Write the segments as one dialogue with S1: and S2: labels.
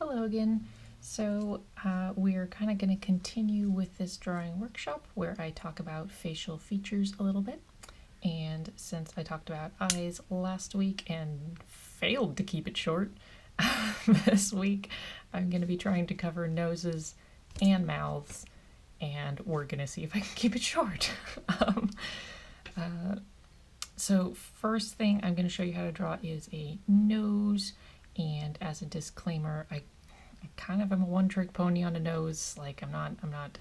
S1: Hello again. We're kind of going to continue with this drawing workshop where I talk about facial features a little bit. And since I talked about eyes last week and failed to keep it short, this week I'm going to be trying to cover noses and mouths, and we're going to see if I can keep it short. So first thing I'm going to show you how to draw is a nose, and as a disclaimer, I kind of am a one-trick pony on a nose. Like I'm not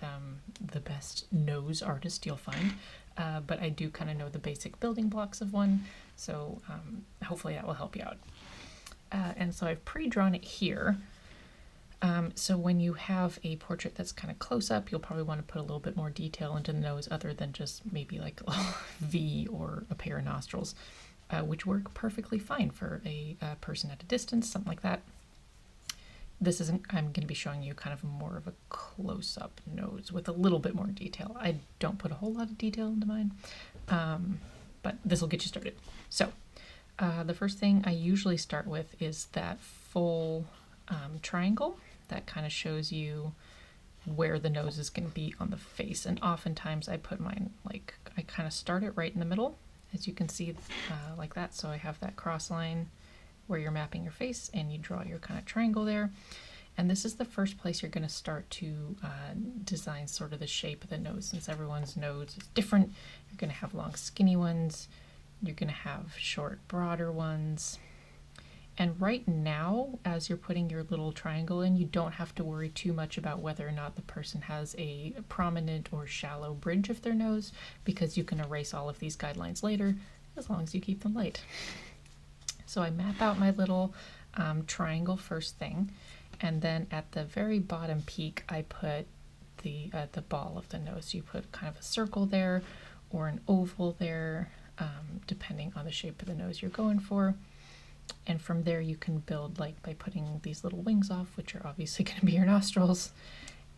S1: the best nose artist you'll find, but I do kind of know the basic building blocks of one, so hopefully that will help you out. And so I've pre-drawn it here. So when you have a portrait that's kind of close up, you'll probably want to put a little bit more detail into the nose other than just maybe like a little V or a pair of nostrils, which work perfectly fine for a person at a distance, something like that. This isn't, I'm going to be showing you kind of more of a close-up nose with a little bit more detail. I don't put a whole lot of detail into mine, but this will get you started. So the first thing I usually start with is that full triangle that kind of shows you where the nose is going to be on the face. And oftentimes I put mine, like, I kind of start it right in the middle, as you can see, like that. So I have that cross line where you're mapping your face and you draw your kind of triangle there. And this is the first place you're going to start to design sort of the shape of the nose. Since everyone's nose is different, you're going to have long skinny ones, you're going to have short broader ones. And right now, as you're putting your little triangle in, you don't have to worry too much about whether or not the person has a prominent or shallow bridge of their nose, because you can erase all of these guidelines later as long as you keep them light. So I map out my little triangle first thing, and then at the very bottom peak I put the ball of the nose. You put kind of a circle there or an oval there, depending on the shape of the nose you're going for. And from there you can build, like, by putting these little wings off, which are obviously going to be your nostrils.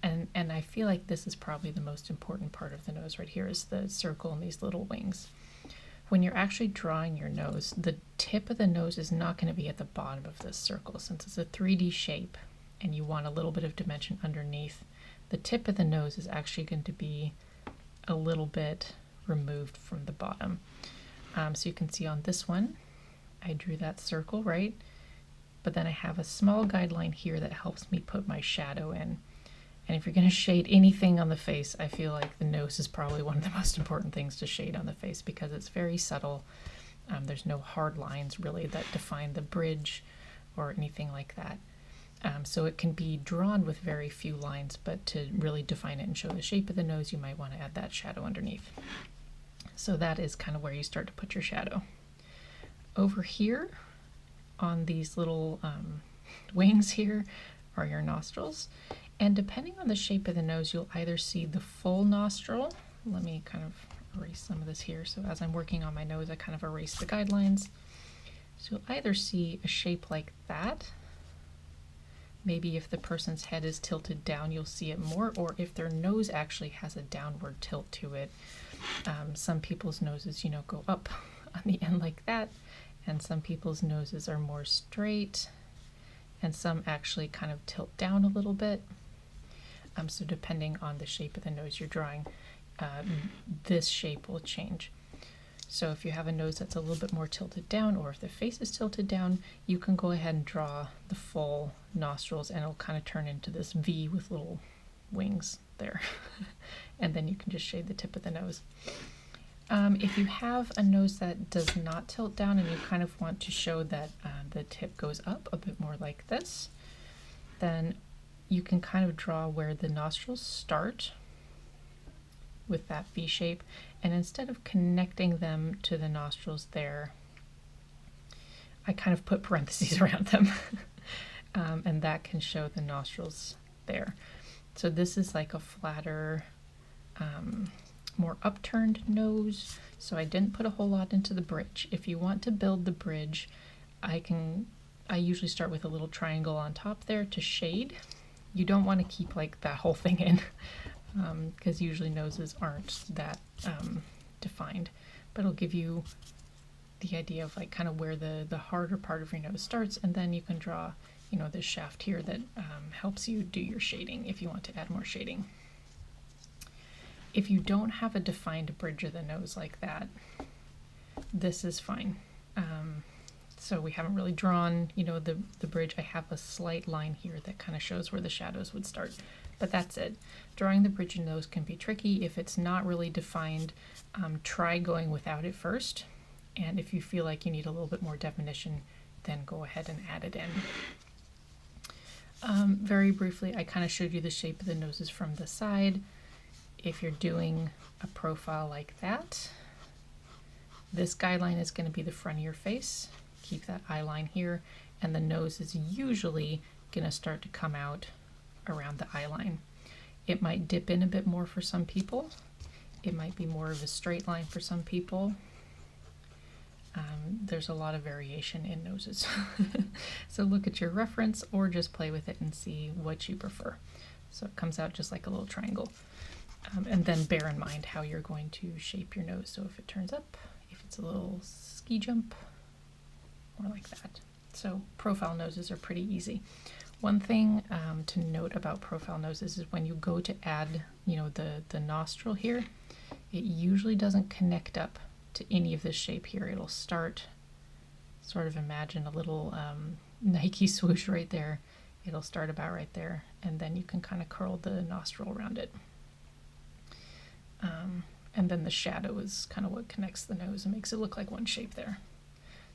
S1: And I feel like this is probably the most important part of the nose right here, is the circle and these little wings. When you're actually drawing your nose, the tip of the nose is not going to be at the bottom of this circle. Since it's a 3D shape and you want a little bit of dimension underneath, the tip of the nose is actually going to be a little bit removed from the bottom. So you can see on this one, I drew that circle, right? But then I have a small guideline here that helps me put my shadow in. And if you're going to shade anything on the face, I feel like the nose is probably one of the most important things to shade on the face, because it's very subtle. There's no hard lines really that define the bridge or anything like that. So it can be drawn with very few lines, but to really define it and show the shape of the nose, you might want to add that shadow underneath. So that is kind of where you start to put your shadow. Over here on these little wings here are your nostrils. And depending on the shape of the nose, you'll either see the full nostril. Let me kind of erase some of this here. So as I'm working on my nose, I kind of erase the guidelines. So you'll either see a shape like that. Maybe if the person's head is tilted down, you'll see it more, or if their nose actually has a downward tilt to it. Some people's noses, go up on the end like that, and some people's noses are more straight, and some actually kind of tilt down a little bit. So depending on the shape of the nose you're drawing, this shape will change. So if you have a nose that's a little bit more tilted down, or if the face is tilted down, you can go ahead and draw the full nostrils, and it'll kind of turn into this V with little wings there. And then you can just shade the tip of the nose. If you have a nose that does not tilt down and you kind of want to show that the tip goes up a bit more like this, then you can kind of draw where the nostrils start with that V shape, and instead of connecting them to the nostrils there, I kind of put parentheses around them. And that can show the nostrils there. So this is like a flatter, more upturned nose, so I didn't put a whole lot into the bridge. If you want to build the bridge, I usually start with a little triangle on top there to shade. You don't want to keep like that whole thing in, because usually noses aren't that defined, but it'll give you the idea of like kind of where the harder part of your nose starts, and then you can draw, you know, this shaft here that helps you do your shading if you want to add more shading. If you don't have a defined bridge of the nose like that, this is fine. So we haven't really drawn, you know, the bridge. I have a slight line here that kind of shows where the shadows would start, but that's it. Drawing the bridge of the nose can be tricky. If it's not really defined, try going without it first. And if you feel like you need a little bit more definition, then go ahead and add it in. Very briefly, I kind of showed you the shape of the noses from the side. If you're doing a profile like that, this guideline is going to be the front of your face. Keep that eye line here, and the nose is usually going to start to come out around the eye line. It might dip in a bit more for some people. It might be more of a straight line for some people. There's a lot of variation in noses. So look at your reference or just play with it and see what you prefer. So it comes out just like a little triangle. And then bear in mind how you're going to shape your nose. So if it turns up, if it's a little ski jump, or like that. So profile noses are pretty easy. One thing to note about profile noses is when you go to add, you know, the nostril here, it usually doesn't connect up to any of this shape here. It'll start, sort of imagine a little Nike swoosh right there. It'll start about right there, and then you can kind of curl the nostril around it. And then the shadow is kind of what connects the nose and makes it look like one shape there.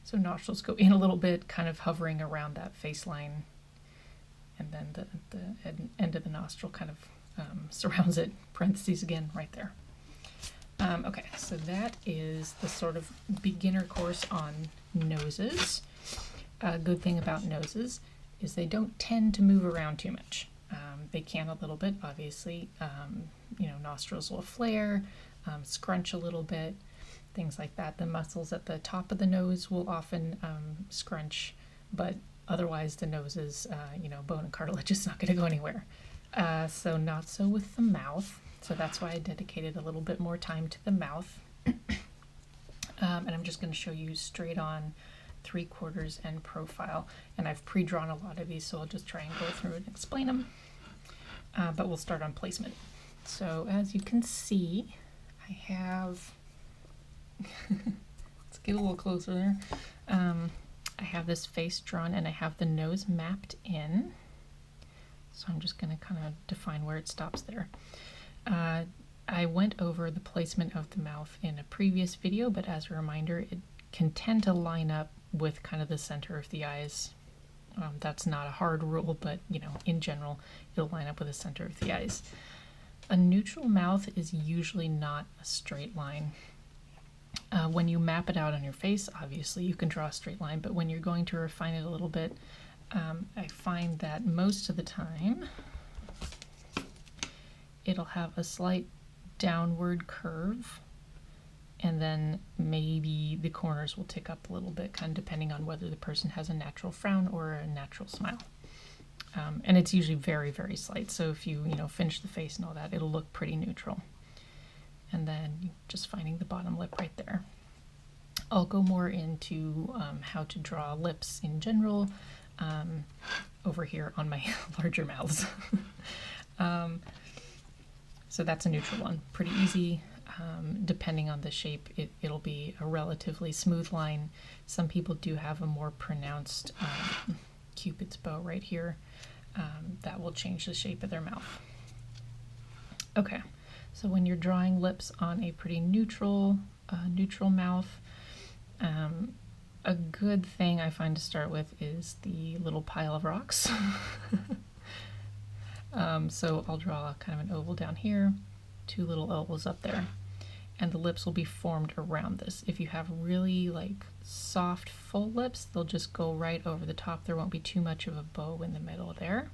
S1: So nostrils go in a little bit, kind of hovering around that face line, and then the end of the nostril kind of surrounds it, parentheses again, right there. Okay, so that is the sort of beginner course on noses. A good thing about noses is they don't tend to move around too much. They can a little bit, obviously. You know, nostrils will flare, scrunch a little bit, things like that. The muscles at the top of the nose will often scrunch, but otherwise the nose is, you know, bone and cartilage is not going to go anywhere. So not so with the mouth. So that's why I dedicated a little bit more time to the mouth. And I'm just going to show you straight on 3/4 and profile. And I've pre-drawn a lot of these, so I'll just try and go through and explain them. But we'll start on placement. So as you can see, I have, let's get a little closer there. I have this face drawn and I have the nose mapped in. So I'm just going to kind of define where it stops there. I went over the placement of the mouth in a previous video, but as a reminder, it can tend to line up with kind of the center of the eyes. That's not a hard rule, but you know, in general, it'll line up with the center of the eyes. A neutral mouth is usually not a straight line. When you map it out on your face, obviously you can draw a straight line, but when you're going to refine it a little bit, I find that most of the time it'll have a slight downward curve, and then maybe the corners will tick up a little bit, kind of depending on whether the person has a natural frown or a natural smile. And it's usually very, very slight. So if you finish the face and all that, it'll look pretty neutral. And then just finding the bottom lip right there. I'll go more into how to draw lips in general over here on my larger mouths. So that's a neutral one, pretty easy. Depending on the shape, it'll be a relatively smooth line. Some people do have a more pronounced Cupid's bow right here. That will change the shape of their mouth. Okay, so when you're drawing lips on a pretty neutral mouth, a good thing I find to start with is the little pile of rocks. So I'll draw kind of an oval down here, two little ovals up there, and the lips will be formed around this. If you have really like soft full lips, they'll just go right over the top. There won't be too much of a bow in the middle there,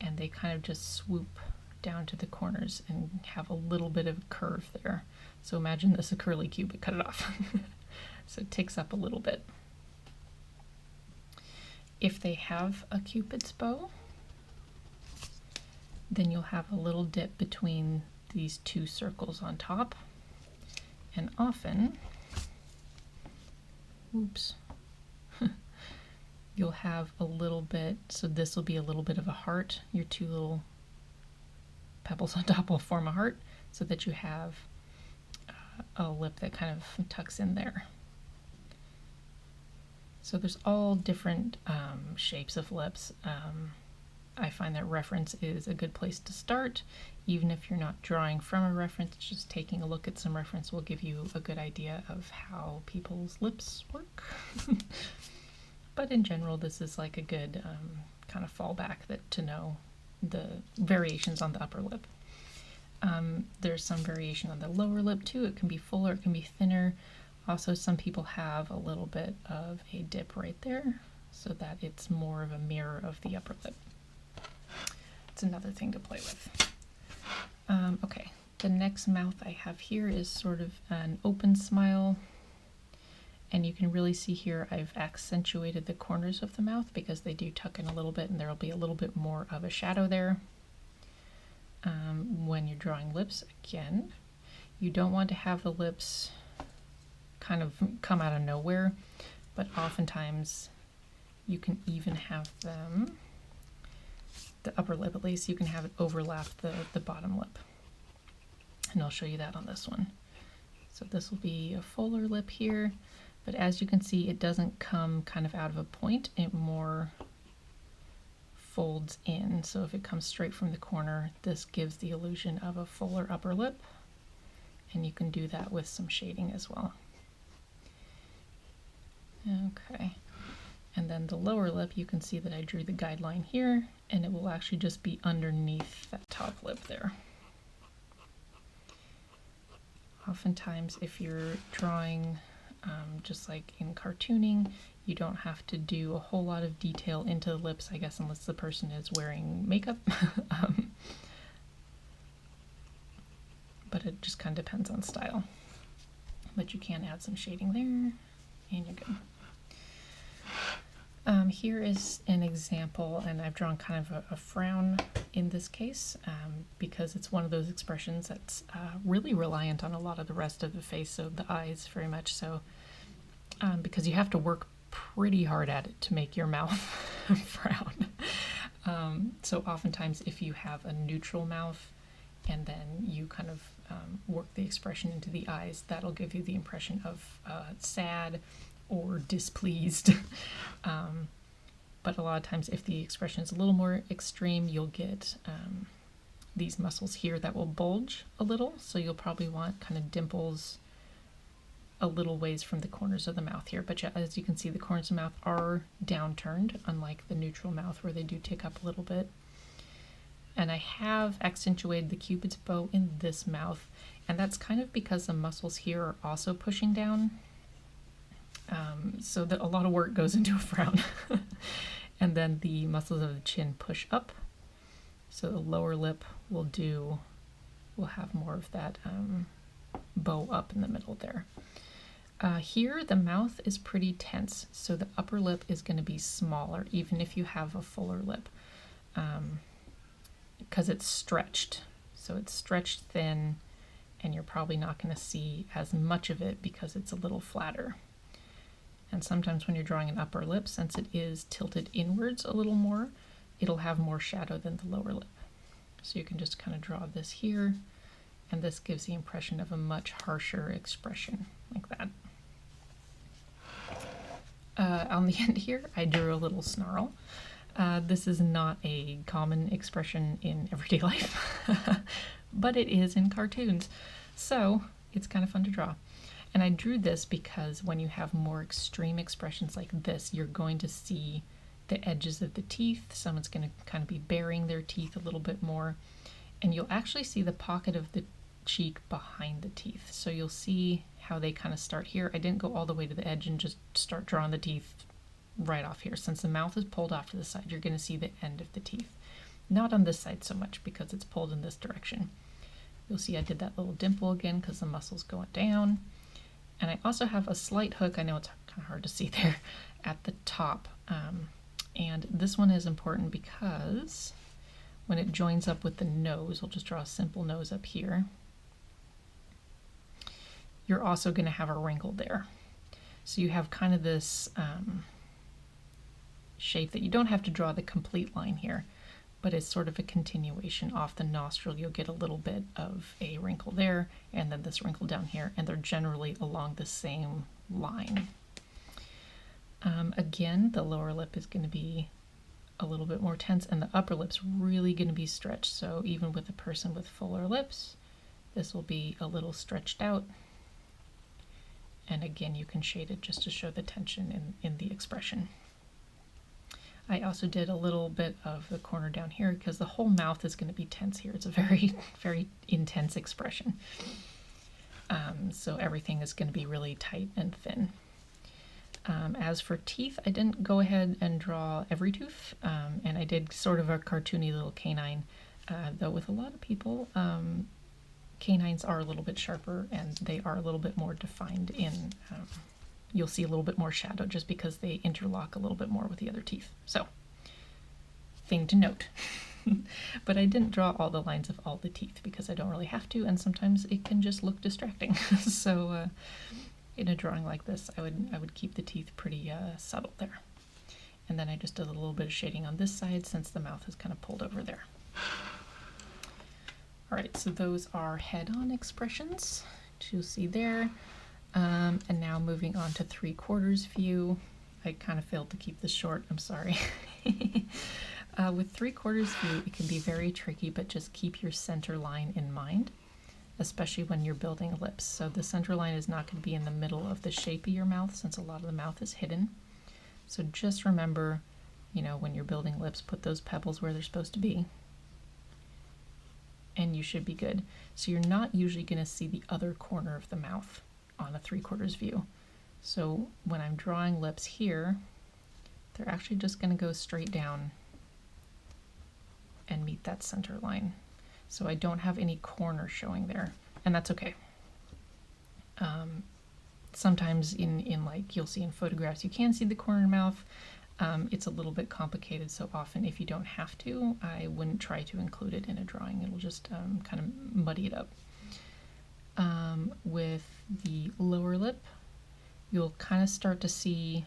S1: and they kind of just swoop down to the corners and have a little bit of curve there. So imagine this a curly cupid, cut it off. So it takes up a little bit. If they have a Cupid's bow, then you'll have a little dip between these two circles on top, and often, oops, you'll have a little bit, so this will be a little bit of a heart. Your two little pebbles on top will form a heart so that you have a lip that kind of tucks in there. So there's all different shapes of lips. I find that reference is a good place to start. Even if you're not drawing from a reference, just taking a look at some reference will give you a good idea of how people's lips work. But in general, this is like a good kind of fallback to know the variations on the upper lip. There's some variation on the lower lip too. It can be fuller, it can be thinner. Also, some people have a little bit of a dip right there so that it's more of a mirror of the upper lip. It's another thing to play with. Okay, the next mouth I have here is sort of an open smile. And you can really see here I've accentuated the corners of the mouth because they do tuck in a little bit and there will be a little bit more of a shadow there. When you're drawing lips, again, you don't want to have the lips kind of come out of nowhere, but oftentimes you can even have them, the upper lip at least, you can have it overlap the bottom lip. And I'll show you that on this one. So this will be a fuller lip here, but as you can see, it doesn't come kind of out of a point, it more folds in. So if it comes straight from the corner, this gives the illusion of a fuller upper lip, and you can do that with some shading as well. Okay, and then the lower lip, you can see that I drew the guideline here, and it will actually just be underneath that top lip there. Oftentimes, if you're drawing just like in cartooning, you don't have to do a whole lot of detail into the lips, I guess, unless the person is wearing makeup. But it just kind of depends on style. But you can add some shading there, and you're good. Here is an example, and I've drawn kind of a frown in this case because it's one of those expressions that's really reliant on a lot of the rest of the face, so the eyes very much so, because you have to work pretty hard at it to make your mouth frown. So oftentimes if you have a neutral mouth and then you kind of work the expression into the eyes, that'll give you the impression of sad or displeased. But a lot of times if the expression is a little more extreme, you'll get these muscles here that will bulge a little, so you'll probably want kind of dimples a little ways from the corners of the mouth here. But as you can see, the corners of the mouth are downturned, unlike the neutral mouth where they do tick up a little bit. And I have accentuated the Cupid's bow in this mouth, and that's kind of because the muscles here are also pushing down. So that a lot of work goes into a frown. And then the muscles of the chin push up. So the lower lip will have more of that bow up in the middle there. Here the mouth is pretty tense, so the upper lip is going to be smaller, even if you have a fuller lip, because it's stretched. So it's stretched thin, and you're probably not going to see as much of it because it's a little flatter. And sometimes when you're drawing an upper lip, since it is tilted inwards a little more, it'll have more shadow than the lower lip. So you can just kind of draw this here, and this gives the impression of a much harsher expression, like that. On the end here, I drew a little snarl. This is not a common expression in everyday life, but it is in cartoons, so it's kind of fun to draw. And I drew this because when you have more extreme expressions like this, you're going to see the edges of the teeth. Someone's going to kind of be baring their teeth a little bit more, and you'll actually see the pocket of the cheek behind the teeth. So you'll see how they kind of start here. I didn't go all the way to the edge and just start drawing the teeth right off here. Since the mouth is pulled off to the side, you're going to see the end of the teeth. Not on this side so much because it's pulled in this direction. You'll see I did that little dimple again because the muscle's going down. And I also have a slight hook, I know it's kind of hard to see there, at the top. And this one is important because when it joins up with the nose, we'll just draw a simple nose up here, you're also going to have a wrinkle there. So you have kind of this shape that you don't have to draw the complete line here, but it's sort of a continuation off the nostril. You'll get a little bit of a wrinkle there, and then this wrinkle down here, and they're generally along the same line. Again, the lower lip is going to be a little bit more tense, and the upper lip's really going to be stretched. So even with a person with fuller lips, this will be a little stretched out. And again, you can shade it just to show the tension in the expression. I also did a little bit of the corner down here because the whole mouth is going to be tense here. It's a very, very intense expression. So everything is going to be really tight and thin. As for teeth, I didn't go ahead and draw every tooth, and I did sort of a cartoony little canine, though with a lot of people, canines are a little bit sharper and they are a little bit more defined in, you'll see a little bit more shadow just because they interlock a little bit more with the other teeth. So, thing to note. But I didn't draw all the lines of all the teeth because I don't really have to, and sometimes it can just look distracting. So, in a drawing like this, I would keep the teeth pretty subtle there. And then I just did a little bit of shading on this side since the mouth is kind of pulled over there. All right, so those are head-on expressions, which you'll see there. And now moving on to 3/4 view. I kind of failed to keep this short, I'm sorry. With 3/4 view, it can be very tricky, but just keep your center line in mind, especially when you're building lips. So the center line is not going to be in the middle of the shape of your mouth since a lot of the mouth is hidden. So just remember, you know, when you're building lips, put those pebbles where they're supposed to be, and you should be good. So you're not usually going to see the other corner of the mouth on a 3/4 view. So when I'm drawing lips here, they're actually just going to go straight down and meet that center line. So I don't have any corner showing there, and that's okay. Sometimes in like you'll see in photographs, you can see the corner mouth. It's a little bit complicated, so often if you don't have to, I wouldn't try to include it in a drawing. It'll just kind of muddy it up. With the lower lip, you'll kind of start to see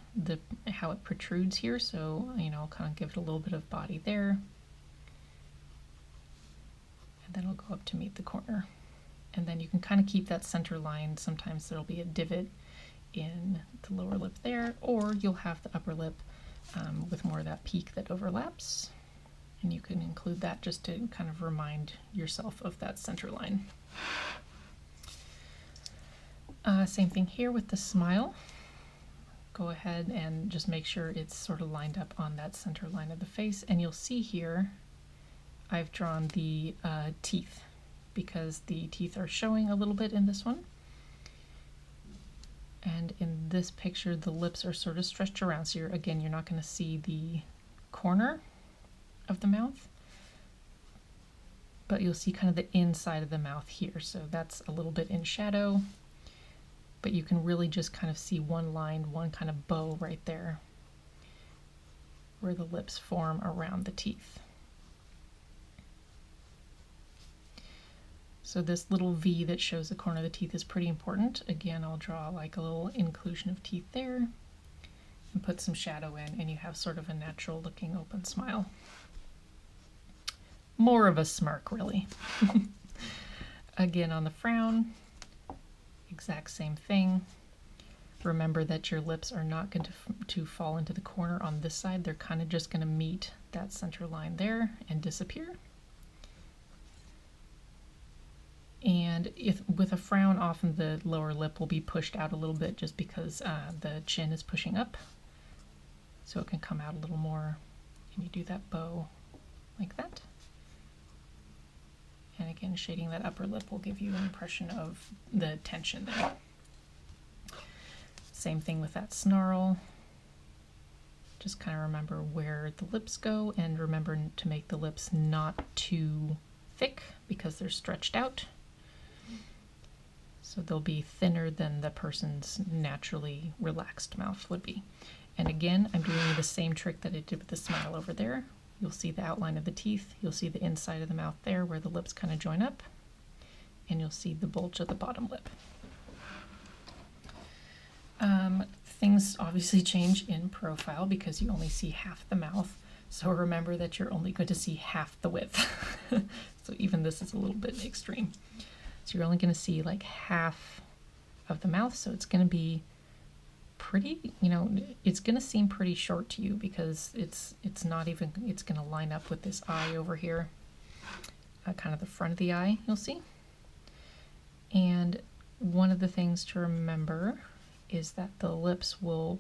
S1: how it protrudes here, so you know, I'll kind of give it a little bit of body there. And then it'll go up to meet the corner. And then you can kind of keep that center line. Sometimes there'll be a divot in the lower lip there, or you'll have the upper lip with more of that peak that overlaps. And you can include that just to kind of remind yourself of that center line. Same thing here with the smile. Go ahead and just make sure it's sort of lined up on that center line of the face. And you'll see here, I've drawn the teeth because the teeth are showing a little bit in this one. And in this picture, the lips are sort of stretched around. So again, you're not going to see the corner of the mouth, but you'll see kind of the inside of the mouth here. So that's a little bit in shadow, but you can really just kind of see one line, one kind of bow right there where the lips form around the teeth. So this little V that shows the corner of the teeth is pretty important. Again, I'll draw like a little inclusion of teeth there and put some shadow in, and you have sort of a natural looking open smile. More of a smirk, really. Again, on the frown, exact same thing. Remember that your lips are not going to fall into the corner on this side. They're kind of just going to meet that center line there and disappear. And with a frown, often the lower lip will be pushed out a little bit just because the chin is pushing up. So it can come out a little more, and you do that bow like that. And again, shading that upper lip will give you an impression of the tension there. Same thing with that snarl. Just kind of remember where the lips go, and remember to make the lips not too thick because they're stretched out. So they'll be thinner than the person's naturally relaxed mouth would be. And again, I'm doing the same trick that I did with the smile over there. You'll see the outline of the teeth, you'll see the inside of the mouth there where the lips kind of join up, and you'll see the bulge of the bottom lip. things obviously change in profile because you only see half the mouth. So remember that you're only going to see half the width. So even this is a little bit extreme. So you're only going to see like half of the mouth. So it's going to be pretty, you know, it's going to seem pretty short to you because it's not even, it's going to line up with this eye over here, kind of the front of the eye, you'll see. And one of the things to remember is that the lips will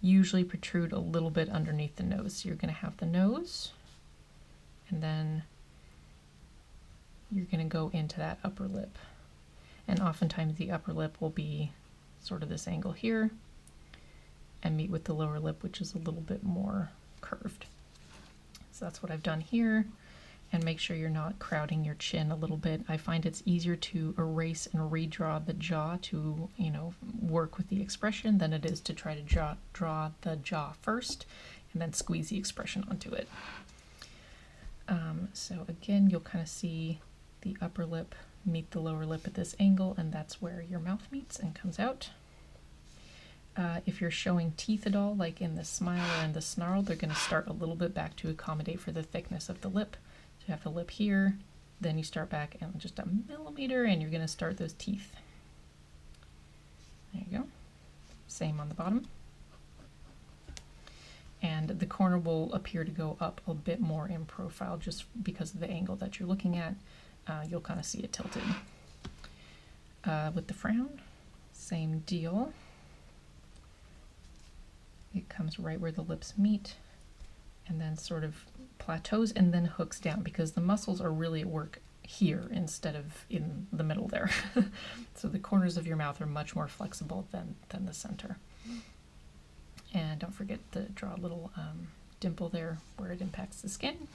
S1: usually protrude a little bit underneath the nose. So you're going to have the nose, and then you're going to go into that upper lip. And oftentimes the upper lip will be sort of this angle here and meet with the lower lip, which is a little bit more curved. So that's what I've done here. And make sure you're not crowding your chin a little bit. I find it's easier to erase and redraw the jaw to, you know, work with the expression than it is to try to draw the jaw first and then squeeze the expression onto it. So again, you'll kind of see the upper lip meet the lower lip at this angle, and that's where your mouth meets and comes out. If you're showing teeth at all, like in the smile or in the snarl, they're going to start a little bit back to accommodate for the thickness of the lip. So you have the lip here, then you start back and just a millimeter, and you're going to start those teeth. There you go. Same on the bottom. And the corner will appear to go up a bit more in profile just because of the angle that you're looking at. You'll kind of see it tilted. With the frown, same deal. It comes right where the lips meet and then sort of plateaus and then hooks down because the muscles are really at work here instead of in the middle there. So the corners of your mouth are much more flexible than the center. And don't forget to draw a little dimple there where it impacts the skin.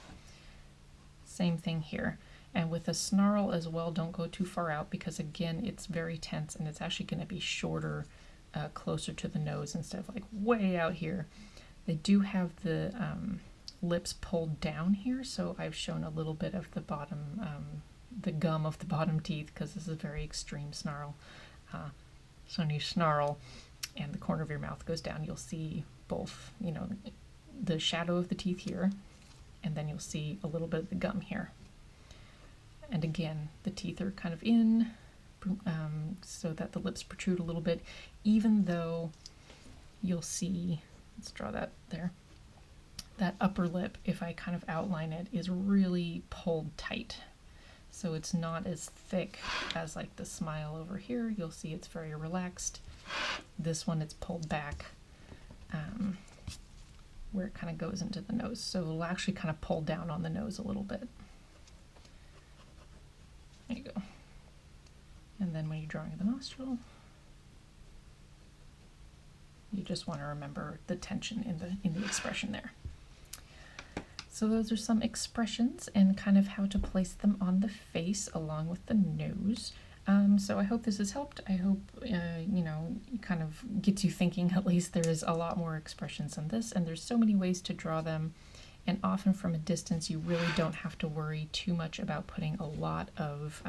S1: Same thing here. And with a snarl as well, don't go too far out because again, it's very tense and it's actually going to be shorter, closer to the nose instead of like way out here. They do have the lips pulled down here, so I've shown a little bit of the bottom, the gum of the bottom teeth because this is a very extreme snarl. So when you snarl and the corner of your mouth goes down, you'll see both, you know, the shadow of the teeth here, and then you'll see a little bit of the gum here. And again, the teeth are kind of in, so that the lips protrude a little bit, even though you'll see, let's draw that there, that upper lip, if I kind of outline it, is really pulled tight. So it's not as thick as like the smile over here. You'll see it's very relaxed. This one, it's pulled back where it kind of goes into the nose. So it'll actually kind of pull down on the nose a little bit. There you go. And then when you're drawing the nostril, you just want to remember the tension in the expression there. So those are some expressions and kind of how to place them on the face along with the nose. So I hope this has helped. I hope, you know, kind of gets you thinking. At least there is a lot more expressions than this, and there's so many ways to draw them. And often from a distance, you really don't have to worry too much about putting a lot of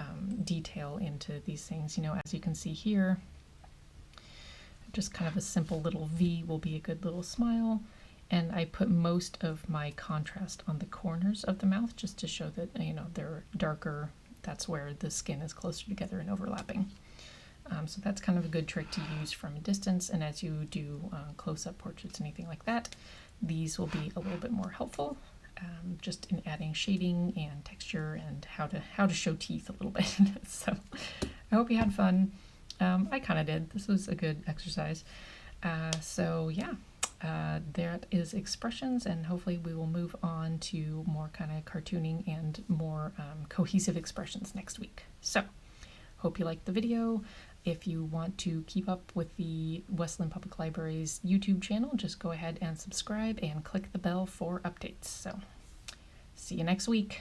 S1: detail into these things. You know, as you can see here, just kind of a simple little V will be a good little smile. And I put most of my contrast on the corners of the mouth just to show that, you know, they're darker. That's where the skin is closer together and overlapping. So that's kind of a good trick to use from a distance. And as you do close-up portraits, anything like that, these will be a little bit more helpful, just in adding shading and texture and how to show teeth a little bit. So I hope you had fun. I kind of did. This was a good exercise. So yeah, that is expressions, and hopefully we will move on to more kind of cartooning and more cohesive expressions next week. So hope you liked the video. If you want to keep up with the West Linn Public Library's YouTube channel, just go ahead and subscribe and click the bell for updates. So see you next week.